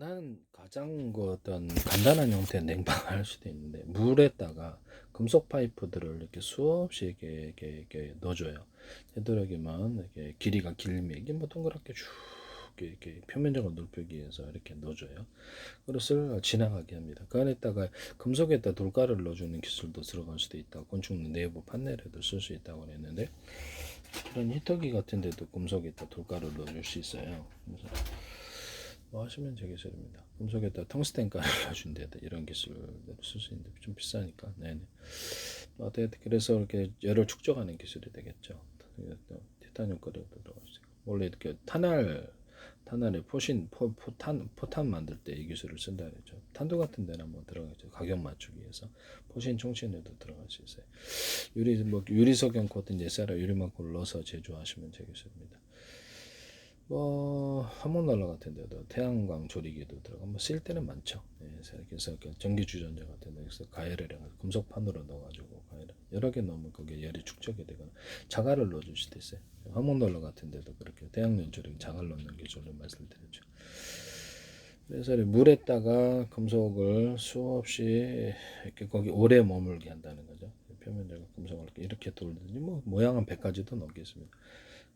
나는 가장 그 어떤 간단한 형태의 냉방을 할 수도 있는데 물에다가 금속 파이프들을 이렇게 수없이 이렇게 넣어줘요. 되도록이면 이렇게 길이가 길면 이게 뭐 동그랗게 쭉 이렇게 표면적으로 넓히기 위해서 이렇게 넣어줘요. 그것을 지나가게 합니다. 그 안에다가 금속에다 돌가루를 넣어주는 기술도 들어갈 수도 있다. 건축 내부 판넬에도 쓸 수 있다고 그랬는데 이런 히터기 같은 데도 금속에다 돌가루를 넣어줄 수 있어요. 그래서 뭐 하시면 제 기술입니다. 금속에다 텅스텐 가루를 넣어준다 이런 기술을 쓸 수 있는데 좀 비싸니까. 네네. 그래서 이렇게 열을 축적하는 기술이 되겠죠. 티타늄 가루도 들어갈 수 있고 원래 이렇게 탄날에 포탄 만들 때 이 기술을 쓴다 그랬죠. 탄도 같은 데는 한번 들어가죠. 가격 맞추기 위해서 포신 총신에도 들어갈 수 있어요. 유리석영 코트 이제 쌀 유리막골 넣어서 제조하시면 제 기술입니다. 뭐 화목난로 같은 데도 태양광 조리기도 들어가 쓸 때는 많죠. 그래서 전기 주전자 같은 데서 가열을 해가지고 금속판으로 넣어가지고 여러 개 넣으면 거기에 열이 축적이 되거나 자갈을 넣어줄 수도 있어요. 화목난로 같은 데도 그렇게 태양열 조리기 자갈 넣는 기술을 말씀드렸죠. 그래서 물에다가 금속을 수없이 이렇게 거기 오래 머물게 한다는 거죠. 표면적으로 금속을 이렇게 돌리니 뭐 모양은 100가지도 넘겠습니다.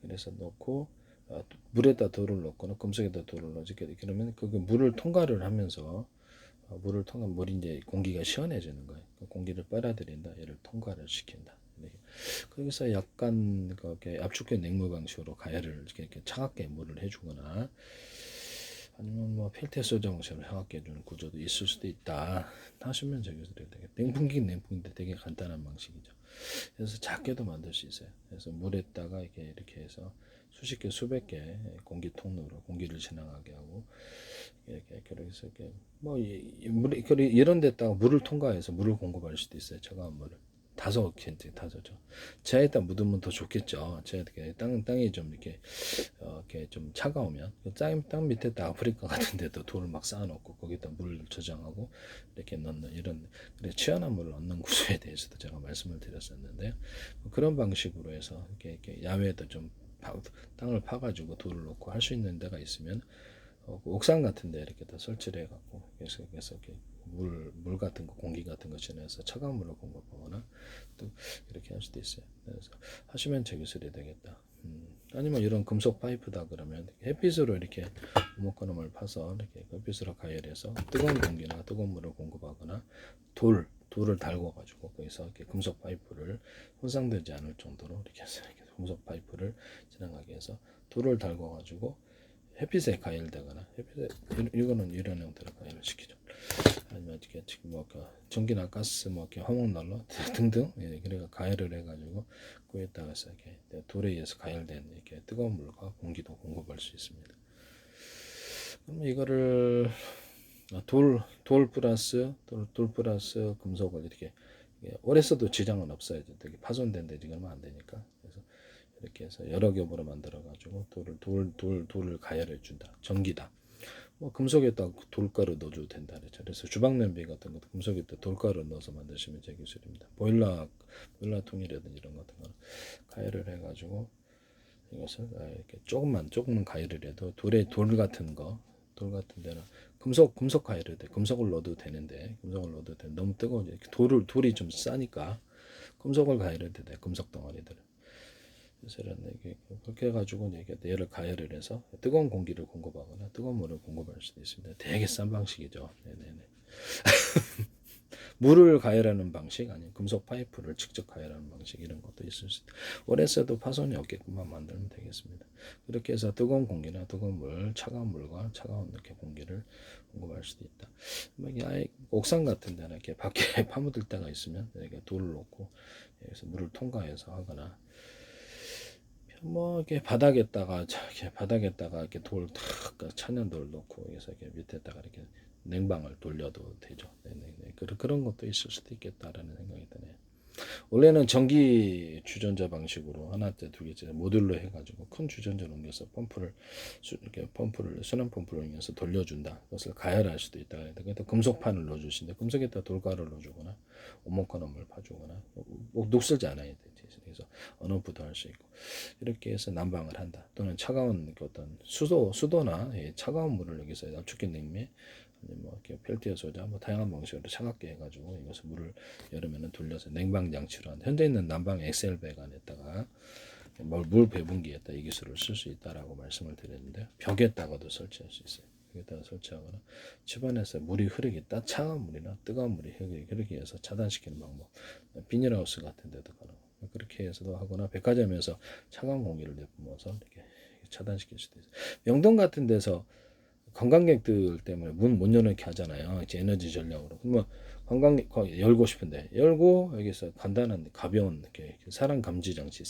그래서 넣고 물에다 돌을 넣거나 금속에다 돌을 넣지 그러면 그 물을 통과를 하면서 물이 이제 공기가 시원해지는 거예요. 공기를 빨아들인다, 얘를 통과를 시킨다. 그래서 약간 그렇게 압축된 냉물 방식으로 가열을 이렇게 차갑게 물을 해주거나 아니면 뭐 필터 소정처럼 차갑게 해주는 구조도 있을 수도 있다 하시면 저기서 되게 냉풍기인데 되게 간단한 방식이죠. 그래서 작게도 만들 수 있어요. 그래서 물에다가 이렇게 해서 수십 개, 수백 개 공기 통로로 공기를 지나가게 하고 이렇게 그래서 이렇게 뭐 이런 데다가 물을 통과해서 물을 공급할 수도 있어요. 차가운 물을. 다섯죠. 지하에다 묻으면 더 좋겠죠. 땅이 좀 이렇게 좀 차가우면 땅 밑에다 아프리카 같은 데도 돌을 막 쌓아놓고 거기다 물을 저장하고 이렇게 넣는 이런 취한한 물을 넣는 구조에 대해서도 제가 말씀을 드렸었는데 그런 방식으로 해서 이렇게 야외에도 좀 땅을 파가지고 돌을 놓고 할 수 있는 데가 있으면 옥상 같은 데 이렇게 다 설치를 해갖고 그래서 이렇게 물 같은 거 공기 같은 거 지내서 차가운 물을 공급하거나 또 이렇게 할 수도 있어요. 그래서 하시면 제 기술이 되겠다. 아니면 이런 금속 파이프다 그러면 햇빛으로 이렇게 오목가름을 파서 이렇게 햇빛으로 가열해서 뜨거운 공기나 뜨거운 물을 공급하거나 돌을 달궈 가지고 거기서 이렇게 금속 파이프를 손상되지 않을 정도로 이렇게 해서 이렇게 금속 파이프를 지나가게 해서 돌을 달궈 가지고 햇빛에 가열되거나 이거는 이런 형태로 가열을 시키죠. 아니면 이렇게 지금 뭐 전기나 가스 뭐 이렇게 화목난로 등등 그래가 가열을 해가지고 거기에다가 이렇게 돌에 의해서 가열된 이렇게 뜨거운 물과 공기도 공급할 수 있습니다. 그럼 이거를 돌 플러스 금속을 이렇게 오래 써도 지장은 없어요. 되게 파손된 데 지금 안 되니까. 그래서 이렇게 해서 여러 겹으로 만들어 가지고 돌을 가열해 준다. 전기다. 뭐 금속에다 돌가루 넣어줘도 된다 그랬죠. 그래서 주방 냄비 같은 것도 금속에다 돌가루 넣어서 만드시면 제 기술입니다. 보일러통이라든지 이런 같은 거는 가열을 해가지고 이것을 이렇게 조금만 가열을 해도 돌 같은 데는 금속 가열을 돼. 금속을 넣어도 되는데 너무 뜨거운 돌이 좀 싸니까 금속을 가열해도 돼. 금속 덩어리들은. 그래서 그렇게 해가지고 얘를 가열을 해서 뜨거운 공기를 공급하거나 뜨거운 물을 공급할 수도 있습니다. 되게 싼 방식이죠. 네네네. 물을 가열하는 방식 아니면 금속 파이프를 직접 가열하는 방식 이런 것도 있을 수 있다. 오래 써도 파손이 없게끔만 만들면 되겠습니다. 그렇게 해서 뜨거운 공기나 뜨거운 물, 차가운 물과 차가운 이렇게 공기를 공급할 수도 있다. 옥상 같은 데는 이렇게 밖에 파묻을 때가 있으면 이렇게 돌을 놓고 여기서 물을 통과해서 하거나 뭐 이렇게 바닥에다가 이렇게 천연 돌 넣고 여기서 이렇게 밑에다가 이렇게 냉방을 돌려도 되죠. 네네네. 그런 것도 있을 수도 있겠다라는 생각이 드네요. 원래는 전기 주전자 방식으로 하나째 두 개째 모듈로 해가지고 큰 주전자를 옮겨서 이렇게 순환 펌프를 이용해서 돌려준다. 그것을 가열할 수도 있다. 그래서 금속판을 넣어주신데 금속에다 돌가루를 넣어주거나 오목가나물 파주거나 뭐 녹슬지 않아야 돼. 그래서 언어부도 할 수 있고 이렇게 해서 난방을 한다. 또는 차가운 어떤 수도나 차가운 물을 여기서 압축기 냉매 뭐 이렇게 펠티어 소자 뭐 다양한 방식으로 차갑게 해가지고 이것을 물을 여름에는 돌려서 냉방 장치로 한 현재 있는 난방 엑셀 배관에다가 물 배분기에다 이 기술을 쓸 수 있다라고 말씀을 드렸는데 벽에다가도 설치할 수 있어요. 벽에다가 설치하거나 집안에서 물이 흐르기 차가운 물이나 뜨거운 물이 흐르기 위해서 차단시키는 방법 비닐하우스 같은 데도 가능하고 그렇게 해서도 하거나 백화점에서 차가운 공기를 내뿜어서 이렇게 차단시킬 수도 있어요. 명동 같은 데서 관광객들 때문에 문 못 열게 하잖아요. 이제 에너지 전략으로. 그러면 관광객 열고 싶은데 열고 여기서 간단한 가벼운 이렇게 사람 감지 장치